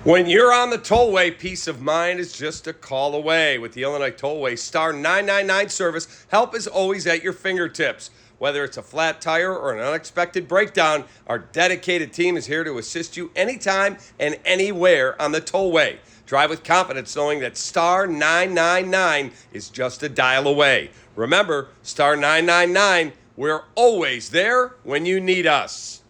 When you're on the Tollway, peace of mind is just a call away. With the Illinois Tollway Star 999 service, help is always at your fingertips. Whether it's a flat tire or an unexpected breakdown, our dedicated team is here to assist you anytime and anywhere on the Tollway. Drive with confidence knowing that Star 999 is just a dial away. Remember, Star 999, we're always there when you need us.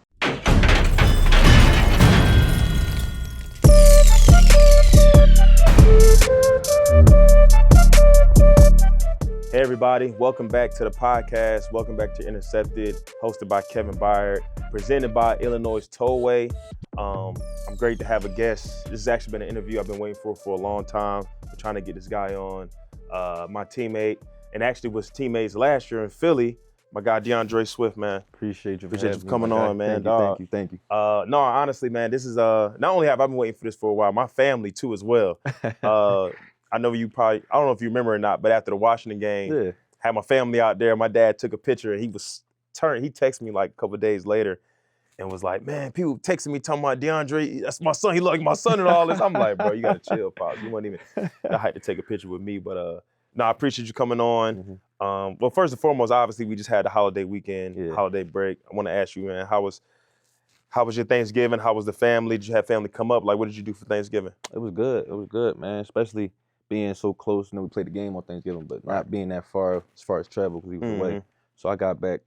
Hey everybody, welcome back to the podcast. Welcome back to Intercepted, hosted by Kevin Byard, presented by Illinois Tollway. I'm great to have a guest. This has actually been an interview I've been waiting for a long time. I'm trying to get this guy on. My teammate, and actually was teammates last year in Philly, my guy DeAndre Swift, man. Appreciate you for coming on, man. Thank you. No, honestly, man, this is not only have I been waiting for this for a while, my family too as well. I know you probably, I don't know if you remember or not, but after the Washington game, had my family out there. My dad took a picture and he texted me like a couple of days later and was like, man, people texting me talking about DeAndre, that's my son, he look like my son and all this. I'm like, bro, you gotta chill, Pops. You wasn't even I had to take a picture with me, but no, I appreciate you coming on. Well, first and foremost, obviously we just had the holiday weekend, holiday break. I wanna ask you, man, how was your Thanksgiving? How was the family? Did you have family come up? Like, what did you do for Thanksgiving? It was good, man, especially being so close. You know, we played the game on Thanksgiving, but not being that far as far as travel because we was away. So I got back,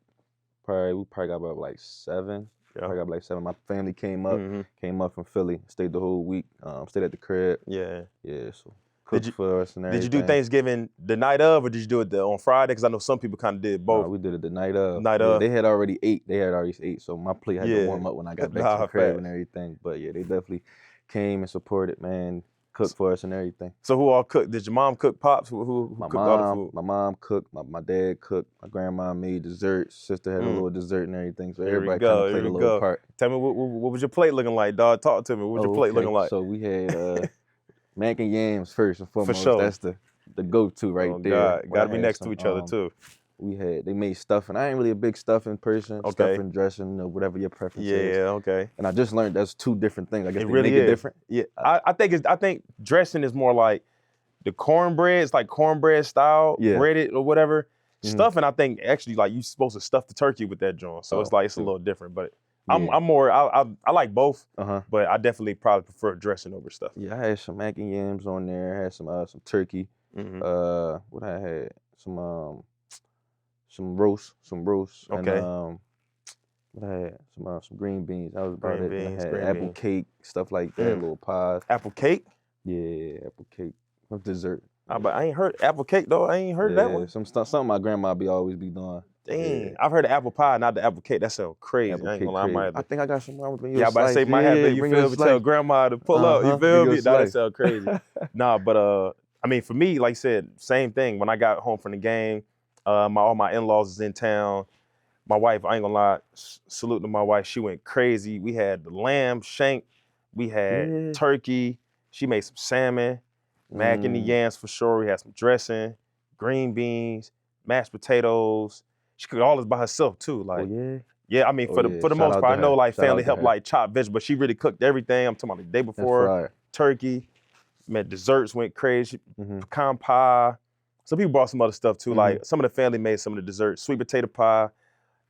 we probably got back like 7. Probably got back like 7. My family came up from Philly, stayed the whole week, stayed at the crib. So cooked for us and everything. Did you do Thanksgiving the night of, or did you do it on Friday? Because I know some people kind of did both. No, we did it the night of. They had already ate, so my plate had to warm up when I got back to the crib and everything. But yeah, they definitely came and supported, man. Cooked for us and everything. So who all cooked? Did your mom cook, Pops? Who cooked all the food? My mom cooked, my dad cooked, my grandma made desserts, sister had a little dessert and everything. So everybody kind of played a little part. Tell me, what was your plate looking like, dog? Talk to me. What was your plate looking like? So we had mac and yams first and foremost. For sure. That's the go-to right there. God. Gotta be next to each other too. They made stuffing. I ain't really a big stuffing person. Stuffing, dressing, whatever your preference is. Okay. And I just learned that's two different things. I guess it they really make is. it different. Yeah, I think dressing is more like the cornbread. It's like cornbread style, breaded or whatever. Stuffing, I think actually like you're supposed to stuff the turkey with that joint. So it's a little different. But I'm more I like both. But I definitely probably prefer dressing over stuff. Yeah, I had some mac and yams on there. I had some turkey. What I had some roast. Okay. And, what I had some green beans. That was about Green it. beans, I had green apple beans. cake, stuff like that, little pies. Apple cake? Yeah, apple cake with dessert. But I ain't heard apple cake though. I ain't heard that one. Something my grandma always be doing. Dang, I've heard of apple pie, not the apple cake. That sounds crazy. Apple I ain't cake gonna lie, I think I got some wrong with you. Yeah, but I say might have to, you feel me? Tell grandma to pull up, you feel me? That sound crazy. Nah, but I mean, for me, like I said, same thing. When I got home from the game, all my in-laws is in town. My wife, I ain't gonna lie, salute to my wife. She went crazy. We had the lamb shank, we had turkey. She made some salmon, mac and the yams for sure. We had some dressing, green beans, mashed potatoes. She cooked all this by herself too. Like, I mean, for the most part, I know like family helped like chop vegetables, but she really cooked everything. I'm talking about the day before, turkey, man, desserts went crazy, pecan pie. Some people brought some other stuff too. Like some of the family made some of the desserts, sweet potato pie,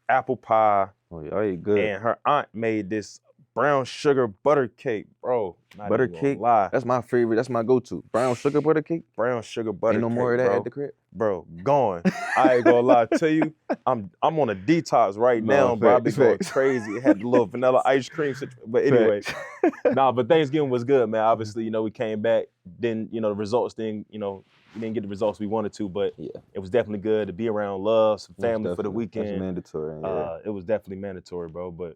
apple pie. Oh yeah, I ate good. And her aunt made this brown sugar butter cake, bro. Butter cake? That's my favorite. That's my go-to. Brown sugar butter cake? Brown sugar butter cake. Ain't no more of that at the crib? Bro, gone. I ain't gonna lie to you. I'm on a detox right now, bro. I be going crazy. It had the little vanilla ice cream situation. But anyway, but Thanksgiving was good, man. Obviously, we came back. Then, the results didn't, we didn't get the results we wanted to, but it was definitely good to be around love, some family for the weekend. That's mandatory. It was definitely mandatory, bro. But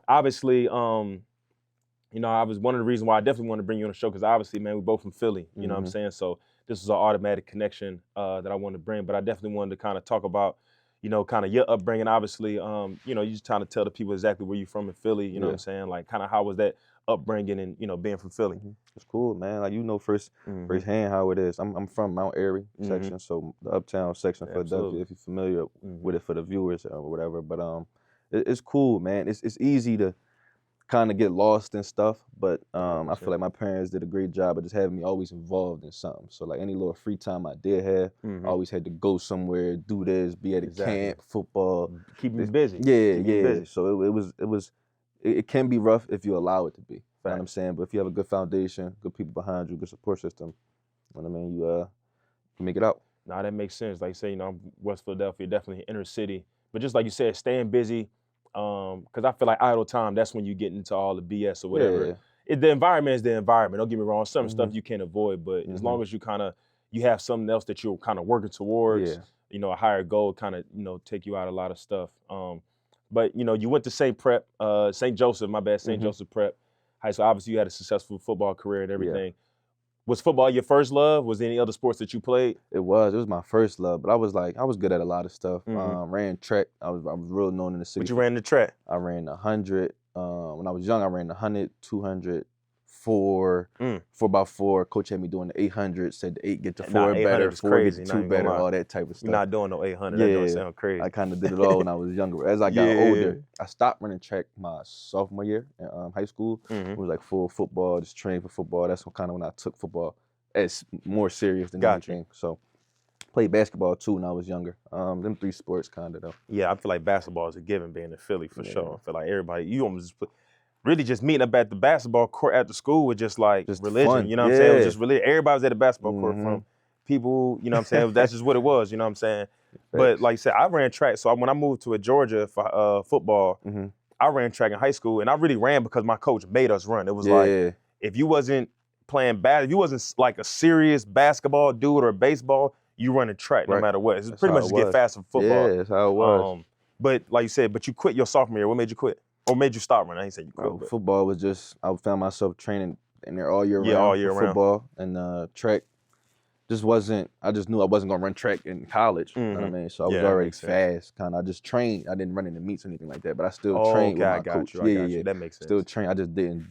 obviously, I was one of the reasons why I definitely wanted to bring you on the show because obviously, man, we're both from Philly. You know what I'm saying? So this was an automatic connection that I wanted to bring. But I definitely wanted to kind of talk about, kind of your upbringing. Obviously, you just trying to tell the people exactly where you're from in Philly. You know what I'm saying? Like, kind of how was that upbringing and being from Philly? It's cool, man. Like firsthand how it is. I'm from Mount Airy section, so the uptown section of Philadelphia. If you're familiar with it for the viewers or whatever, but it's cool, man. It's easy to kind of get lost in stuff. But I feel like my parents did a great job of just having me always involved in something. So like any little free time I did have, I always had to go somewhere, do this, be at a camp, football. Keep me busy. Yeah. So it can be rough if you allow it to be. You know what I'm saying? But if you have a good foundation, good people behind you, good support system, you know what I mean, you can make it out. Nah, that makes sense. Like you say, I'm West Philadelphia, definitely inner city. But just like you said, staying busy, because I feel like idle time, that's when you get into all the BS or whatever. The environment is the environment. Don't get me wrong. Some stuff you can't avoid, but as long as you have something else that you're kind of working towards, a higher goal kind of, take you out a lot of stuff. But, you went to St. Joseph Prep High School. Obviously, you had a successful football career and everything. Yeah. Was football your first love? Was there any other sports that you played? It was my first love, but I was good at a lot of stuff. Ran track. I was real known in the city. But you ran the track? I ran 100. When I was young, I ran 100, 200, 4, 4x4. Coach had me doing the 800. Said the 8 get to 4 better, 4 get to 2 better, all that type of stuff. You're not doing no 800. That don't sound crazy. I kind of did it all when I was younger. As I got older, I stopped running track my sophomore year in high school. It was like full football, just training for football. That's when I took football as more serious than anything. So played basketball too when I was younger. Them 3 sports kind of though. Yeah, I feel like basketball is a given being in Philly for sure. I feel like everybody, you almost really just meeting up at the basketball court after school with just religion. Fun. You know what I'm saying? It was just religion. Everybody was at the basketball court from people, you know what I'm saying? That's just what it was, you know what I'm saying? But like I said, I ran track. So when I moved to Georgia for football, I ran track in high school, and I really ran because my coach made us run. It was like, if you wasn't playing if you wasn't like a serious basketball dude or baseball, you running track no matter what. It's pretty much just get faster for football. Yeah, that's how it was. But like you said, you quit your sophomore year. What made you quit? Or made you stop running? I ain't say you quit. Football was just, I found myself training in there all year round. All year round. Football and track just wasn't, I just knew I wasn't going to run track in college. You know what I mean? So I was already fast. I just trained. I didn't run in the meets or anything like that, but I still trained with my coach. Yeah. That makes sense. Still train. I just didn't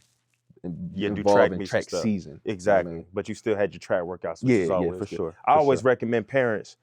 do involve in track season. Exactly. You know what I mean? But you still had your track workouts, which is always for good. sure. I always recommend parents,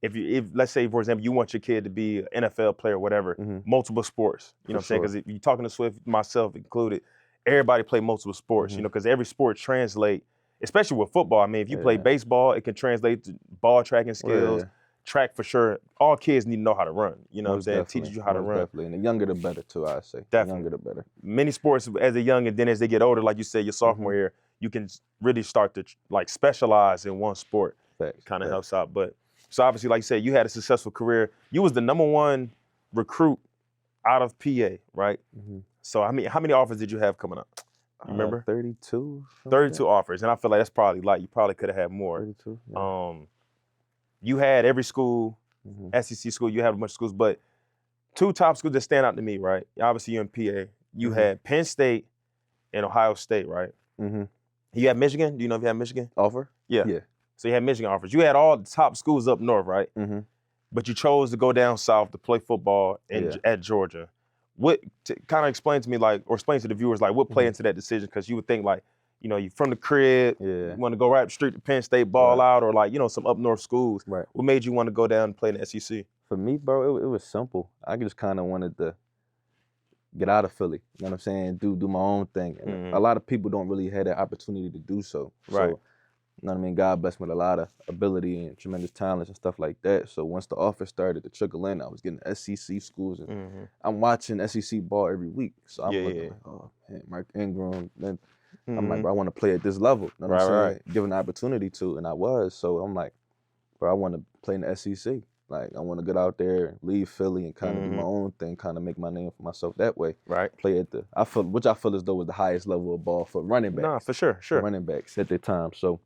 if let's say, for example, you want your kid to be an NFL player or whatever, multiple sports, you know what I'm saying? Because if you're talking to Swift, myself included, everybody play multiple sports, because every sport translate, especially with football. I mean, if you play baseball, it can translate to ball tracking skills, track for sure. All kids need to know how to run, you know what I'm saying? Teaches you how to run. Definitely, and the younger the better too, I say. Definitely. The younger the better. Many sports as a young, and then as they get older, like you said, your sophomore year, you can really start to specialize in one sport. Kind of helps out, but so obviously, like you said, you had a successful career. You was the #1 recruit out of PA, right? So how many offers did you have coming up? You remember? 32. 32 offers, and I feel like that's probably you probably could have had more. 32. Yeah. You had every school, SEC school. You had a bunch of schools, but 2 top schools that stand out to me, right? Obviously, you're in PA. You had Penn State and Ohio State, right? You had Michigan. Do you know if you had Michigan Offer? Yeah. So you had Michigan offers. You had all the top schools up north, right? But you chose to go down south to play football at Georgia. What kind of explain to me, or explain to the viewers, what played into that decision? Because you would think, you're from the crib, you want to go right up the street to Penn State, ball out, or some up north schools. Right. What made you want to go down and play in the SEC? For me, bro, it was simple. I just kind of wanted to get out of Philly. You know what I'm saying? Do my own thing. And a lot of people don't really have that opportunity to do so. Right. So, you know what I mean? God blessed me with a lot of ability and tremendous talents and stuff like that. So once the offer started to trickle in, I was getting SEC schools, and I'm watching SEC ball every week. So I'm looking oh man, Mark Ingram. Then I'm like, bro, I want to play at this level. You know what I'm saying? Right. Given the opportunity to, and I was. So I'm like, bro, I want to play in the SEC. I want to get out there, leave Philly, and kind of do my own thing, kind of make my name for myself that way. Right. Play at which I feel as though was the highest level of ball for running backs. Nah, for sure. Running backs at that time. So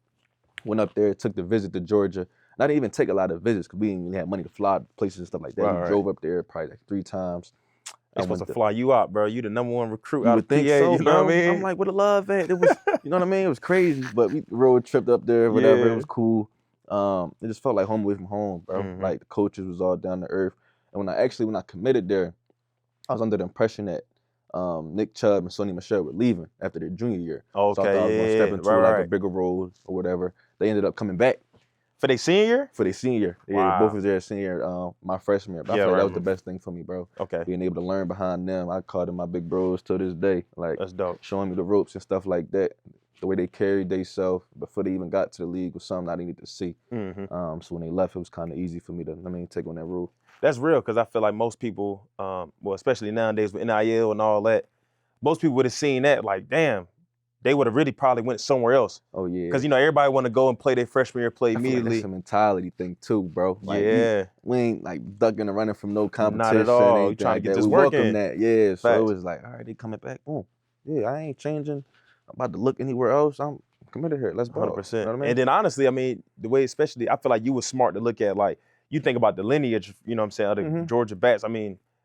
went up there, took the visit to Georgia. And I didn't even take a lot of visits because we didn't really have money to fly places and stuff like that. We drove up there probably 3 times. They're supposed to fly you out, bro. You the #1 recruit you out would of PA, think so, you know what I mean? I'm like, where the love at? It was, you know what I mean? It was crazy, but we road tripped up there, whatever. It was cool. It just felt like home away from home, bro. Like the coaches was all down to earth. And when I committed there, I was under the impression that Nick Chubb and Sonny Michel were leaving after their junior year. Okay, so I thought I was gonna step into a bigger role or whatever. They ended up coming back For their senior year? For their senior year. Yeah, Wow. both was their senior year, my freshman year. But I feel like that was the best thing for me, bro. Okay. Being able to learn behind them. I call them my big bros to this day. Like, that's dope. Showing me the ropes and stuff like that. The way they carried themselves before they even got to the league was something I needed to see. So when they left, it was kind of easy for me to, take on that role. That's real, because I feel like most people, well, especially nowadays with NIL and all that, most people would have seen that like, damn, they would have really probably went somewhere else. Oh, yeah. Because, everybody want to go and play their freshman year, play immediately. Like that's a mentality thing, too, bro. Like, we ain't, like, ducking and running from no competition. Not at all. We trying to get this work in. Welcome that, yeah. Facts. So it was like, all right, they coming back. Boom. Yeah, I ain't changing. I'm about to look anywhere else. I'm committed here. Let's go. 100%. You know what I mean? And then, honestly, the way especially, I feel like you were smart to look at, like, you think about the lineage, you know what I'm saying, of the Georgia bats.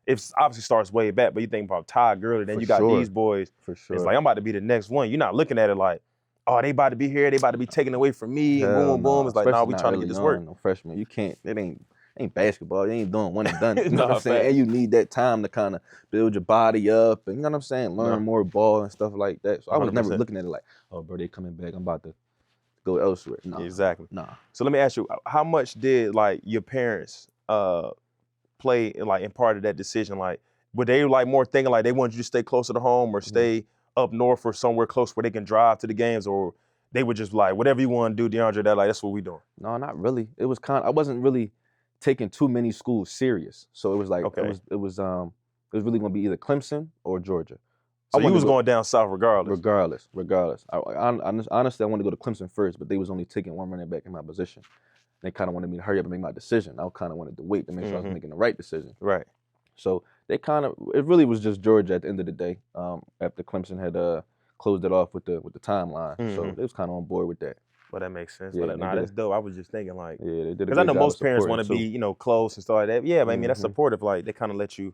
It obviously starts way back, but you think about Ty Gurley, then you got these boys. For sure. It's like, I'm about to be the next one. You're not looking at it like, oh, they about to be here, they about to be taken away from me, and boom, boom. It's like, nah, we trying to get this work. No freshman, you can't. It ain't basketball. You ain't doing one and done. You know what I'm saying? And you need that time to kind of build your body up, and you know what I'm saying, learn more ball and stuff like that. So I was never looking at it like, oh, bro, they coming back. I'm about to go elsewhere. Nah, exactly. Nah. So let me ask you, how much did like your parents play like in part of that decision? Like, were they like more thinking like they wanted you to stay closer to home or stay up north or somewhere close where they can drive to the games, or they were just like, whatever you want to do, DeAndre, that's what we doing? No, not really. It was I wasn't really taking too many schools serious. So it was like, it was really gonna be either Clemson or Georgia. So you was going down south regardless? Regardless. Honestly, I wanted to go to Clemson first, but they was only taking one running back in my position. They kind of wanted me to hurry up and make my decision. I kind of wanted to wait to make sure I was making the right decision. Right. So it really was just Georgia at the end of the day. After Clemson had closed it off with the timeline, so they was kind of on board with that. Well, that makes sense. Yeah, but that's dope. I was just thinking like, yeah, they did. Because I know most parents want to be, close and stuff like that. Yeah, but I mean that's supportive. Like they kind of let you,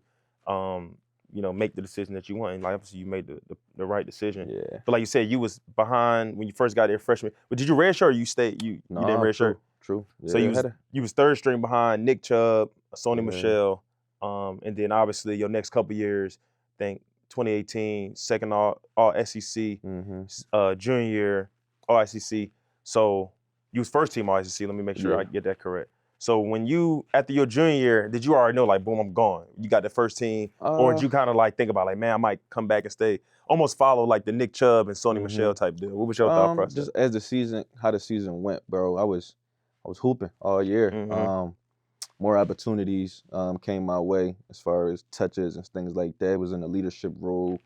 make the decision that you want. And like obviously you made the right decision. Yeah. But like you said, you was behind when you first got there freshman. But did you redshirt or you stayed? You didn't redshirt? True. Yeah, so you was third string behind Nick Chubb, Sony Michel, and then obviously your next couple years, I think 2018, second all SEC, junior year all SEC. So you was first team all SEC. Let me make sure I get that correct. So when after your junior year, did you already know like, boom, I'm gone? You got the first team, or did you kind of like think about like, man, I might come back and stay? Almost follow like the Nick Chubb and Sony Michel type deal. What was your thought process? Just as how the season went, bro. I was hooping all year. More opportunities came my way as far as touches and things like that. I was in a leadership role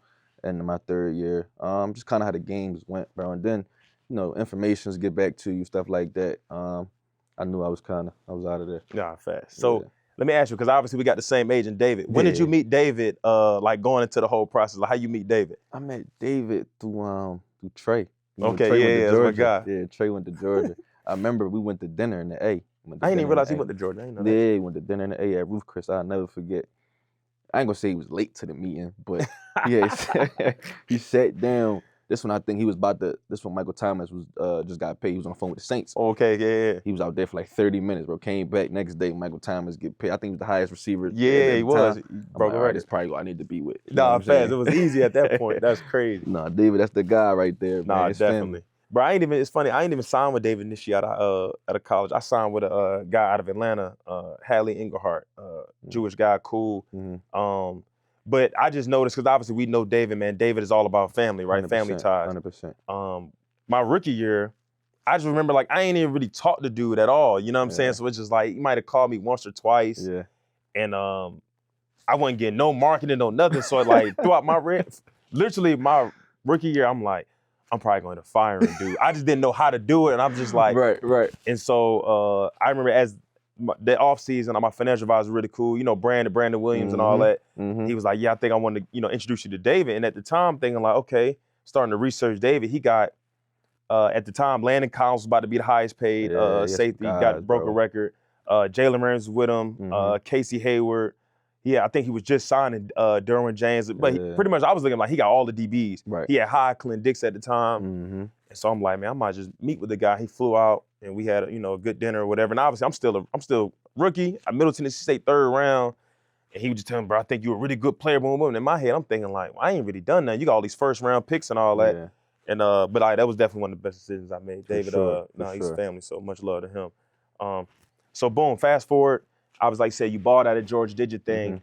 in my third year. Just kind of how the games went, bro. And then, informations get back to you, stuff like that. I knew I was out of there. Nah, fast. So let me ask you, because obviously we got the same agent, David. When did you meet David? Like going into the whole process, like how you meet David? I met David through Trey. Okay, that's my guy. Yeah, Trey went to Georgia. I remember we went to dinner in the A. I didn't even realize he went to Georgia. I didn't know that. Yeah, he went to dinner in the A at Ruth Chris. I'll never forget. I ain't gonna say he was late to the meeting, but he sat down. This one I think he was this one Michael Thomas was just got paid. He was on the phone with the Saints. Okay, yeah. He was out there for like 30 minutes, bro. Came back next day, Michael Thomas get paid. I think he was the highest receiver. Yeah, he was. Bro, like, that's probably what I need to be with. Nah, fast. It was easy at that point. That's crazy. Nah, David, that's the guy right there, man. Nah, definitely. Bro, it's funny, I ain't even signed with David this year out of college. I signed with a guy out of Atlanta, Hadley Englehart, Jewish guy, cool. But I just noticed, because obviously we know David, man. David is all about family, right? Family ties. 100%. My rookie year, I just remember like I ain't even really talked to dude at all. You know what I'm saying? So it's just like he might have called me once or twice. Yeah. And I wasn't getting no marketing, no nothing. So like throughout literally my rookie year, I'm like, I'm probably going to fire him, dude. I just didn't know how to do it, and I'm just like, right. And so I remember as the off season, my financial advisor was really cool. Brandon Williams and all that. He was like, yeah, I think I want to, introduce you to David. And at the time, thinking like, okay, starting to research David. He got at the time, Landon Collins was about to be the highest paid safety. He broke a record. Jalen Ramsey was with him. Casey Hayward. Yeah, I think he was just signing Derwin James. But pretty much I was looking like he got all the DBs. Right. He had high Clint Dix at the time. And so I'm like, man, I might just meet with the guy. He flew out and we had a good dinner or whatever. And obviously I'm still rookie. I'm Middle Tennessee State third round. And he was just telling me, bro, I think you're a really good player. Boom, boom. And in my head, I'm thinking like, well, I ain't really done nothing. You got all these first round picks and all that. Yeah. And but that was definitely one of the best decisions I made. David, sure, he's family, so much love to him. So boom, fast forward. I was like, say you balled out of Georgia, did your thing.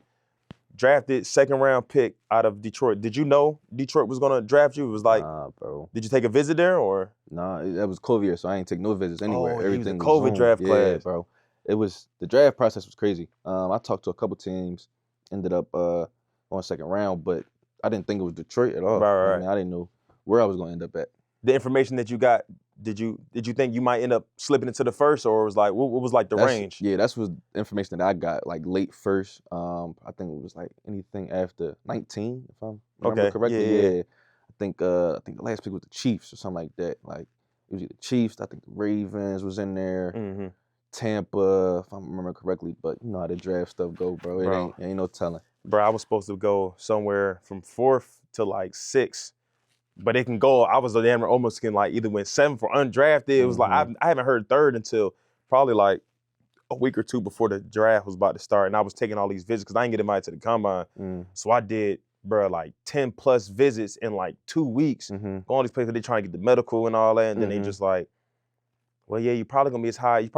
Drafted, 2nd round pick out of Detroit. Did you know Detroit was gonna draft you? It was like, nah, bro. Did you take a visit there or? Nah, that was COVID year, so I ain't take no visits anywhere. Oh, Everything was a COVID draft class. Yeah, bro. It was, the draft process was crazy. I talked to a couple teams, ended up on 2nd round, but I didn't think it was Detroit at all. Right. I mean, I didn't know where I was gonna end up at. The information that you got, did you think you might end up slipping into the first, or was like what was like the range? Yeah, that's was information that I got, like late first. I think it was like anything after 19, if I remember correctly. Yeah. I think the last pick was the Chiefs or something like that. Like it was either Chiefs, I think the Ravens was in there, Tampa, if I remember correctly. But you know how the draft stuff go, bro. It ain't no telling. Bro, I was supposed to go somewhere from 4th to like 6th. But it can go, I was damn near almost can like either went 7th or undrafted. It was like, I haven't heard 3rd until probably like a week or 2 before the draft was about to start. And I was taking all these visits because I didn't get invited to the combine. So I did, bro, like 10 plus visits in like 2 weeks. Going all these places, they trying to get the medical and all that. And then they just like, well, yeah, you're probably gonna be as high. You're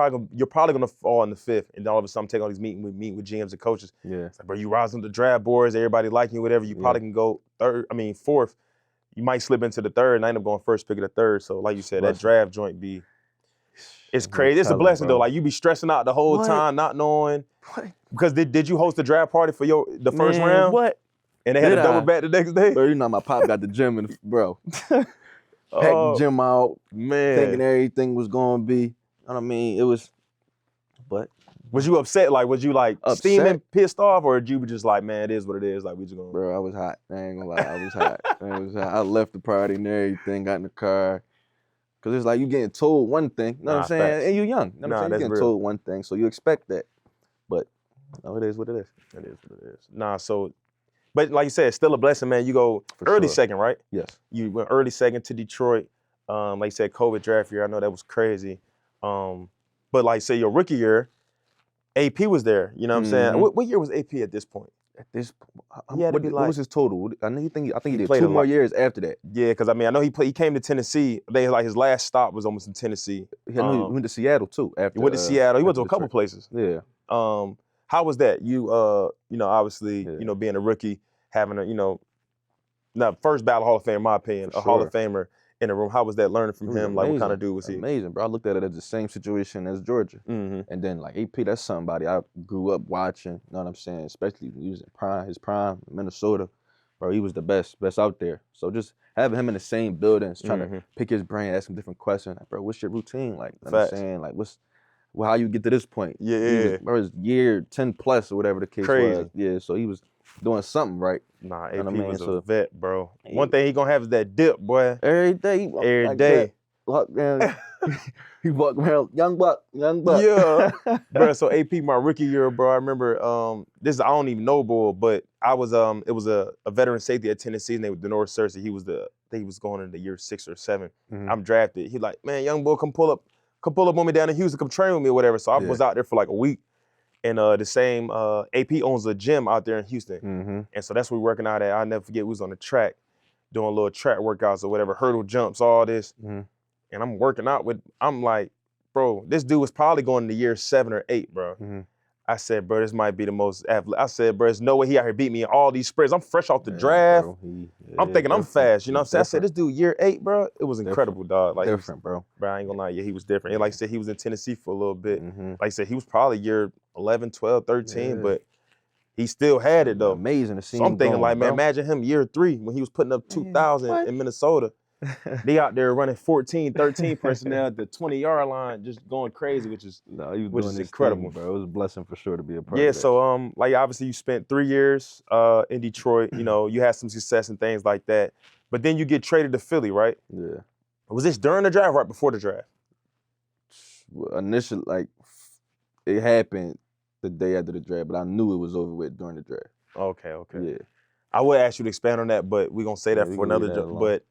probably gonna fall in the 5th. And then all of a sudden I'm taking all these meeting with GMs and coaches. Yeah. It's like, bro, you rising the draft boards, everybody liking you, whatever. You probably can go 4th. You might slip into the 3rd and I end up going first pick of the 3rd. So like you said, that draft joint it's crazy. It's a blessing though. Like you be stressing out the whole time, not knowing. Because did you host the draft party for the first round? What? And they had to double back the next day? Bro, you know my pop got the gym and bro. Packed the gym out, thinking everything was gonna be. You know what I mean? It was, but. Was you upset? Like, was you like steaming, pissed off, or did you just like, man, it is what it is? Like, we just gonna. Bro, I was hot. I ain't gonna lie, I was hot. I left the party and everything, got in the car. Cause it's like you getting told one thing, you know what I'm saying? Facts. And you young. You know what I'm saying? You getting told one thing, so you expect that. But no, it is what it is. It is what it is. Nah, so, but like you said, it's still a blessing, man. You go early 2nd, right? Yes. You went early 2nd to Detroit. Like you said, COVID draft year. I know that was crazy. But like say your rookie year, AP was there. You know what I'm saying? What year was AP at this point? At this point, what was his total? I think he did played 2 more years after that. Yeah, because I mean I know he came to Tennessee. Like his last stop was almost in Tennessee. He went to Seattle too. After he went to Seattle. He went to a couple places. Yeah. How was that? You obviously being a rookie, having a first ballot Hall of Famer in my opinion, a Hall of Famer in the room. How was that learning from him? Amazing. Like what kind of dude was he? Amazing, bro. I looked at it as the same situation as Georgia. And then like AP, that's somebody I grew up watching, you know what I'm saying? Especially when he was in his prime, Minnesota. Bro, he was the best out there. So just having him in the same buildings, trying to pick his brain, ask him different questions. Like, bro, what's your routine? Like, you know what I'm saying? Like, how you get to this point? Yeah. Bro, his year 10 plus or whatever the case was. Yeah, so he was doing something right. Nah, AP was a vet, bro. One thing he gonna have is that dip, boy. Every day. Every day. He walked around, young buck. Yeah. Bro, so AP, my rookie year, bro, I remember, I don't even know, bro, but I was, it was a veteran safety at Tennessee, his name was Denor Cersei. He was going into year 6 or 7. I'm drafted. He like, man, young boy, come pull up on me down in Houston, come train with me or whatever. So I was out there for like a week. And the same AP owns a gym out there in Houston. And so that's where we're working out at. I'll never forget, we was on the track doing little track workouts or whatever, hurdle jumps, all this. And I'm working out I'm like, bro, this dude was probably going into year 7 or 8, bro. I said, bro, this might be the most athletic. I said, bro, there's no way he out here beat me in all these sprints. I'm fresh off the draft. Bro, I'm thinking I'm fast. You know what I'm saying? I said, this dude year 8, bro, it was incredible, dog. Like, different, bro. Bro, I ain't gonna lie, yeah, he was different. And like I said, he was in Tennessee for a little bit. Like I said, he was probably year 11, 12, 13, but he still had it, though. Amazing to see him. So I'm thinking, like, man, imagine him year 3 when he was putting up 2,000 in Minnesota. They out there running 14, 13 personnel at the 20-yard line, just going crazy, which is incredible, thing, bro. It was a blessing for sure to be a part of that. Yeah, so like obviously you spent 3 years in Detroit. You know, you had some success and things like that, but then you get traded to Philly, right? Yeah. Was this during the draft, or right before the draft? Initially, like it happened the day after the draft, but I knew it was over with during the draft. Okay. Yeah. I would ask you to expand on that, but we're gonna say that for another job. But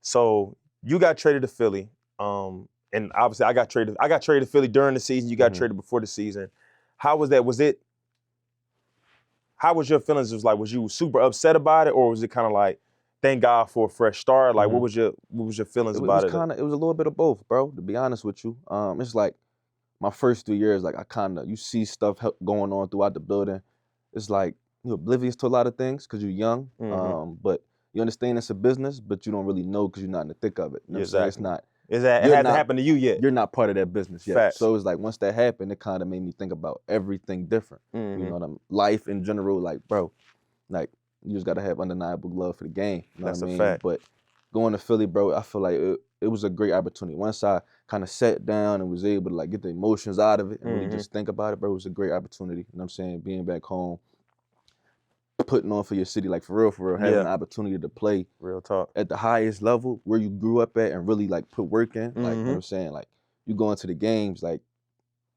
so you got traded to Philly, and obviously I got traded to Philly during the season. You got traded before the season. How was that? How was your feelings? Was you super upset about it, or was it kind of like, thank God for a fresh start? Like, what was your feelings about it? It was a little bit of both, bro. To be honest with you, it's like my first 3 years, like you see stuff going on throughout the building. It's like you're oblivious to a lot of things because you're young, but you understand it's a business, but you don't really know because you're not in the thick of it. You know what I'm saying? It's not. It hasn't happened to you yet. You're not part of that business yet. Facts. So it's like once that happened, it kind of made me think about everything different. You know, life in general, like, bro, like you just gotta have undeniable love for the game. You know That's what I mean? a fact. But going to Philly, bro, I feel like it was a great opportunity. Once I kind of sat down and was able to like get the emotions out of it and really just think about it, bro, it was a great opportunity. You know what I'm saying? Being back home, putting on for your city, like for real, having an opportunity to play real talk at the highest level where you grew up at and really like put work in. Like, you know what I'm saying? Like you go into the games, like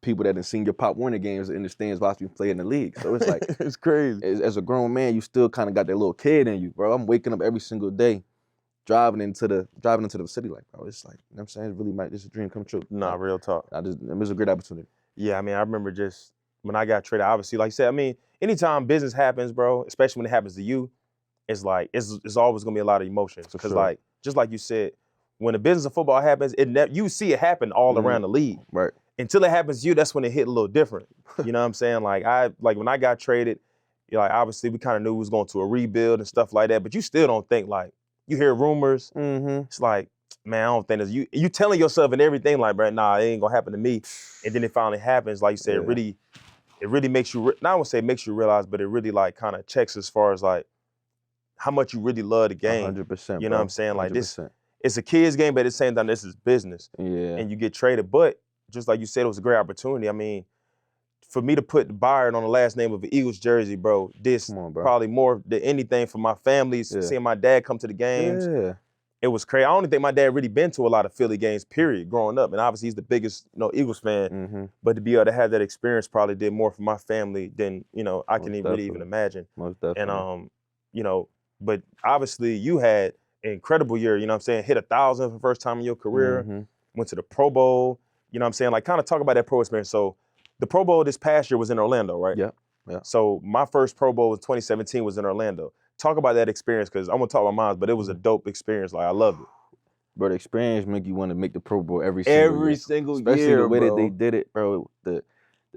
people that have seen your Pop Warner games in the stands watching you play in the league. So it's like, it's crazy. As a grown man, you still kind of got that little kid in you, bro. I'm waking up every single day, driving into the city, like, bro, it's like, you know what I'm saying? It's really it's a dream come true. Nah, like, real talk. It was a great opportunity. Yeah, I mean, I remember just when I got traded, obviously, like you said, I mean, anytime business happens, bro, especially when it happens to you, it's like, it's always gonna be a lot of emotions. Because like, just like you said, when the business of football happens, you see it happen all around the league. Right. Until it happens to you, that's when it hit a little different. You know what I'm saying? Like when I got traded, like obviously we kind of knew we was going to a rebuild and stuff like that, but you still don't think, like, you hear rumors, it's like, man, I don't think this. You telling yourself and everything, like, bro, nah, it ain't gonna happen to me. And then it finally happens, like you said, it really makes you, not I would say makes you realize, but it really like kind of checks as far as like how much you really love the game. 100%. You know what I'm saying? Like 100%. this, it's a kid's game, but at the same time, this is business. Yeah. And you get traded. But just like you said, it was a great opportunity. I mean, for me to put Byard on the last name of an Eagles jersey, bro, probably more than anything for my family, seeing my dad come to the games. Yeah. It was crazy. I don't think my dad really been to a lot of Philly games, period, growing up. And obviously he's the biggest, Eagles fan. But to be able to have that experience probably did more for my family than, I can really even imagine. Most definitely. And but obviously you had an incredible year, you know what I'm saying? Hit 1,000 for the first time in your career, went to the Pro Bowl, you know what I'm saying? Like, kind of talk about that pro experience. So the Pro Bowl this past year was in Orlando, right? Yeah. So my first Pro Bowl in 2017 was in Orlando. Talk about that experience, because I'm gonna talk about mine, but it was a dope experience. Like, I loved it. Bro, the experience make you want to make the Pro Bowl every single year. Especially the way that they did it, bro. The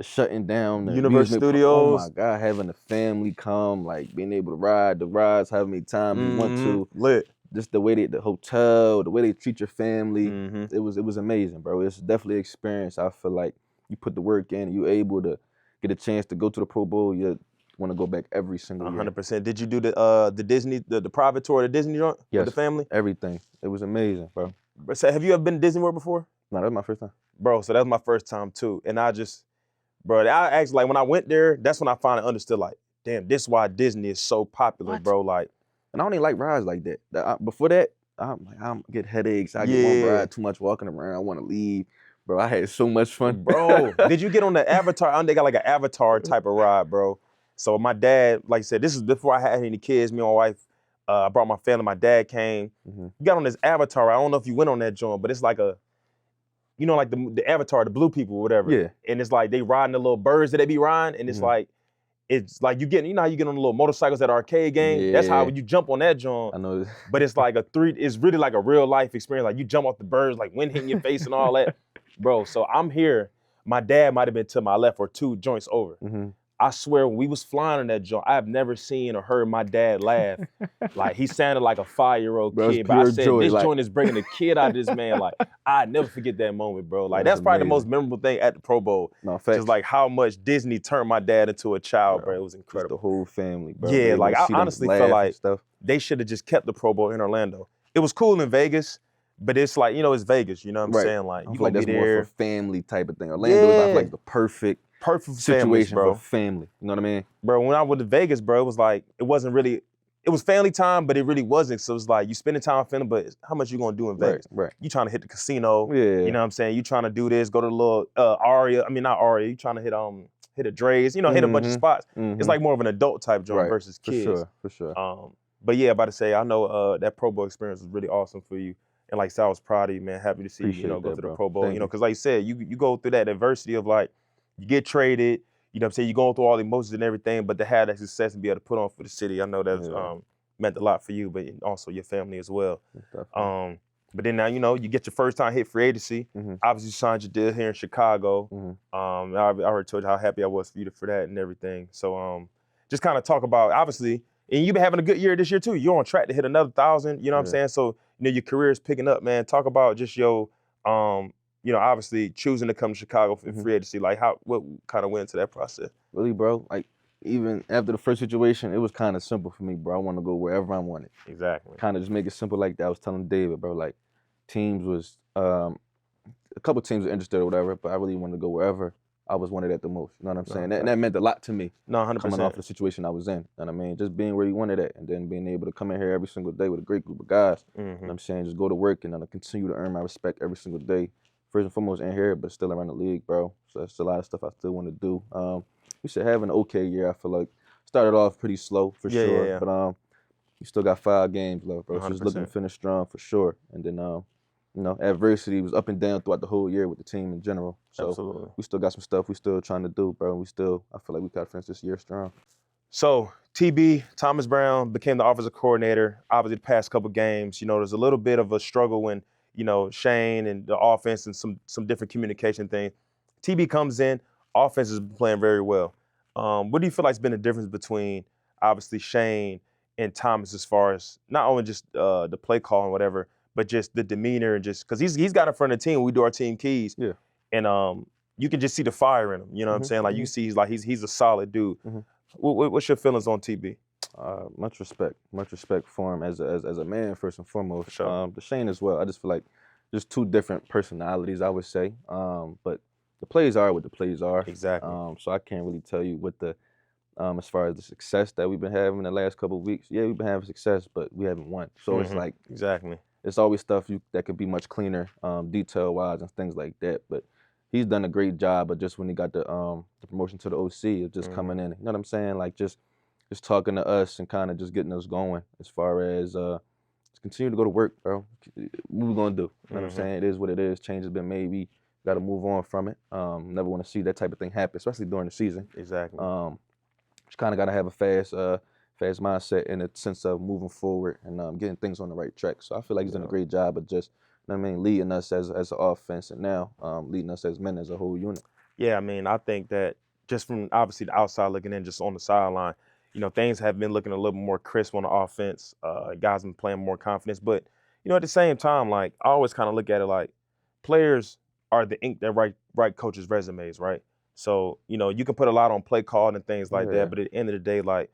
shutting down the Universal Studios. Oh my God, having the family come, like being able to ride the rides however many times you want to. Lit. Just the way the hotel, the way they treat your family, it was amazing, bro. It's definitely an experience. I feel like you put the work in, you able to get a chance to go to the Pro Bowl, you want to go back every single year. 100%. Did you do the Disney, the private tour of the Disney joint with the family? Everything. It was amazing, bro. So have you ever been to Disney World before? No, that was my first time. Bro, so that was my first time too. And I actually, like, when I went there, that's when I finally understood, like, damn, this is why Disney is so popular, bro. Like, and I don't even like rides like that. Before that, I get headaches. I get one ride, too much walking around. I want to leave. Bro, I had so much fun. Bro, did you get on the Avatar? They got like an Avatar type of ride, bro. So my dad, like I said, this is before I had any kids, me and my wife. I brought my family, my dad came. We got on this Avatar ride. I don't know if you went on that joint, but it's like like the Avatar, the blue people or whatever. Yeah. And it's like they riding the little birds that they be riding, and it's like you get, how you get on the little motorcycles at arcade game? Yeah. That's how you jump on that joint. I know. But it's like it's really like a real life experience. Like, you jump off the birds, like wind hitting your face and all that. Bro, so I'm here. My dad might have been to my left or 2 joints over. I swear, when we was flying on that joint, I've never seen or heard my dad laugh. Like, he sounded like a 5-year-old kid. But I said, this joint is bringing the kid out of this man. Like, I never forget that moment, bro. Like, that's probably the most memorable thing at the Pro Bowl. No, facts. Just like how much Disney turned my dad into a child, bro. It was incredible. Just the whole family, bro. Yeah, like, I honestly felt like they should have just kept the Pro Bowl in Orlando. It was cool in Vegas, but it's like, it's Vegas, you know what I'm saying? Like, you gonna be there. More for family type of thing. Orlando is, I feel like, the perfect situation bro. for family. You know what I mean? Bro, when I went to Vegas, bro, it was like, it was family time, but it really wasn't. So it's like, you spending time with family, but how much you gonna do in Vegas? Right. You trying to hit the casino. Yeah. You know what I'm saying? You trying to do this, go to the little not Aria, you trying to hit a Dre's, hit a bunch of spots. It's like more of an adult type joint versus kids. For sure. But yeah, about to say, I know that Pro Bowl experience was really awesome for you. And like I said, I was proud of you, man. Happy to see you, go to the Pro Bowl. Because like you said, you go through that adversity of, like, you get traded, you know what I'm saying? You're going through all the emotions and everything, but to have that success and be able to put on for the city, I know that's, meant a lot for you, but also your family as well. Definitely. But then now, you know, you get your first time hit free agency. Obviously, you signed your deal here in Chicago. I already told you how happy I was for you for that and everything. So just kind of talk about, obviously, and you've been having a good year this year too. You're on track to hit another 1,000, you know what I'm saying? So, you know, your career is picking up, man. Talk about just your, you know, obviously choosing to come to Chicago for free agency. Like, what kind of went into that process? Really, bro, like, even after the first situation, it was kind of simple for me, bro. I want to go wherever I wanted. Exactly. Kind of just make it simple like that. I was telling David, bro, like, teams was, a couple teams were interested or whatever, but I really wanted to go wherever I was wanted at the most. You know what I'm saying? And that meant a lot to me. No, 100%. Coming off the situation I was in. You know what I mean? Just being where you wanted at and then being able to come in here every single day with a great group of guys. You know what I'm saying? Just go to work and continue to earn my respect every single day. First and foremost in here, but still around the league, bro. So that's a lot of stuff I still want to do. We should have an okay year, I feel like. Started off pretty slow, for sure. But we still got 5 games left, bro. So just looking to finish strong, for sure. And then, you know, adversity was up and down throughout the whole year with the team in general. So we still got some stuff we still trying to do, bro. I feel like we got to finish this year strong. So TB, Thomas Brown, became the offensive coordinator. Obviously, the past couple games, you know, there's a little bit of a struggle when, you know, Shane and the offense and some different communication things. TB comes in, offense has been playing very well. What do you feel like has been the difference between, obviously, Shane and Thomas as far as not only just the play call and whatever, but just the demeanor and just – because he's got in front of the team when we do our team keys. Yeah. And you can just see the fire in him. You know what I'm saying? Like, you see he's a solid dude. What's your feelings on TB? Much respect for him as a man, first and foremost. But Shane as well. I just feel like just 2 different personalities, I would say. But the plays are what the plays are. Exactly. So I can't really tell you what the as far as the success that we've been having in the last couple of weeks. Yeah, we've been having success, but we haven't won. So it's like it's always stuff that could be much cleaner, detail-wise and things like that. But he's done a great job. But just when he got the promotion to the OC, of just coming in, you know what I'm saying? Like just talking to us and kind of just getting us going as far as just continue to go to work, bro. What we gonna do? You know what I'm saying? It is what it is. Change has been made. We got to move on from it. Never want to see that type of thing happen, especially during the season. Exactly. Just kind of got to have a fast mindset in the sense of moving forward and getting things on the right track. So I feel like he's done a great job of just, you know what I mean, leading us as an offense and now leading us as men as a whole unit. Yeah, I mean, I think that just from obviously the outside looking in, just on the sideline, you know, things have been looking a little more crisp on the offense. Guys have been playing more confidence. But, you know, at the same time, like, I always kind of look at it like players are the ink that write coaches' resumes, right? So, you know, you can put a lot on play call and things like that, but at the end of the day, like,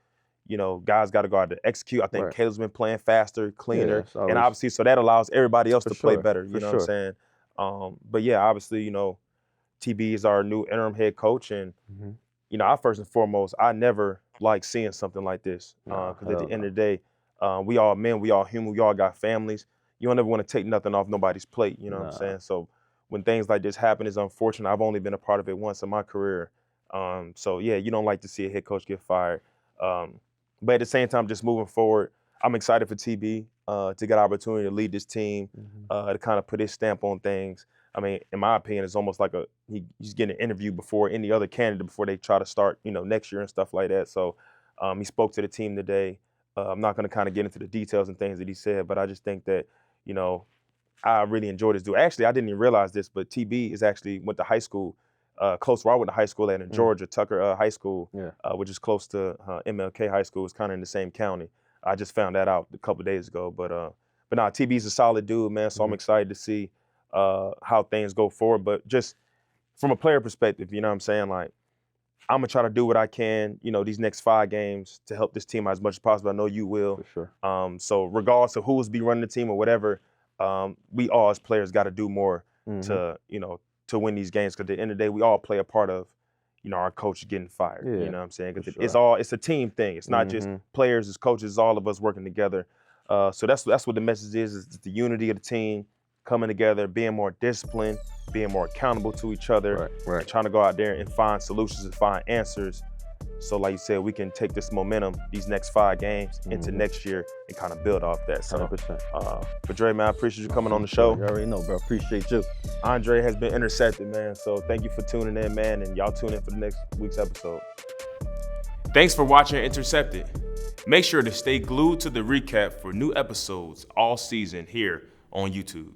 you know, guys got to go out to execute. I think Caleb's been playing faster, cleaner, and obviously, so that allows everybody else to play better, you know what I'm saying? But yeah, obviously, you know, TB is our new interim head coach, and, you know, first and foremost, I never like seeing something like this, because at the end of the day, we all men, we all human, we all got families. You don't ever want to take nothing off nobody's plate, you know what I'm saying? So when things like this happen, it's unfortunate. I've only been a part of it once in my career. So yeah, you don't like to see a head coach get fired. But at the same time, just moving forward, I'm excited for TB to get an opportunity to lead this team, to kind of put his stamp on things. I mean, in my opinion, it's almost like he's getting an interview before any other candidate before they try to start, you know, next year and stuff like that. So he spoke to the team today. I'm not going to kind of get into the details and things that he said, but I just think that, you know, I really enjoyed this dude. Actually, I didn't even realize this, but TB is actually went to high school, close where I went to high school at in Georgia, Tucker High School, which is close to MLK High School. It's kind of in the same county. I just found that out a couple of days ago. But nah, TB's a solid dude, man. So I'm excited to see how things go forward. But just from a player perspective, you know what I'm saying? Like, I'm going to try to do what I can, you know, these next 5 games to help this team out as much as possible. I know you will. For sure. So regardless of who's be running the team or whatever, we all as players got to do more to, you know, to win these games. Because at the end of the day, we all play a part of, you know, our coach getting fired. You know what I'm saying? Because it's a team thing. It's not just players, it's coaches, it's all of us working together. So that's what the message is the unity of the team coming together, being more disciplined, being more accountable to each other, and trying to go out there and find solutions and find answers. So like you said, we can take this momentum, these next 5 games into next year and kind of build off that. So, 100%. But Dre, man, I appreciate you coming on the show. You already know, bro. Appreciate you. Andre has been Intercepted, man. So thank you for tuning in, man. And y'all tune in for the next week's episode. Thanks for watching Intercepted. Make sure to stay glued to the recap for new episodes all season here on YouTube.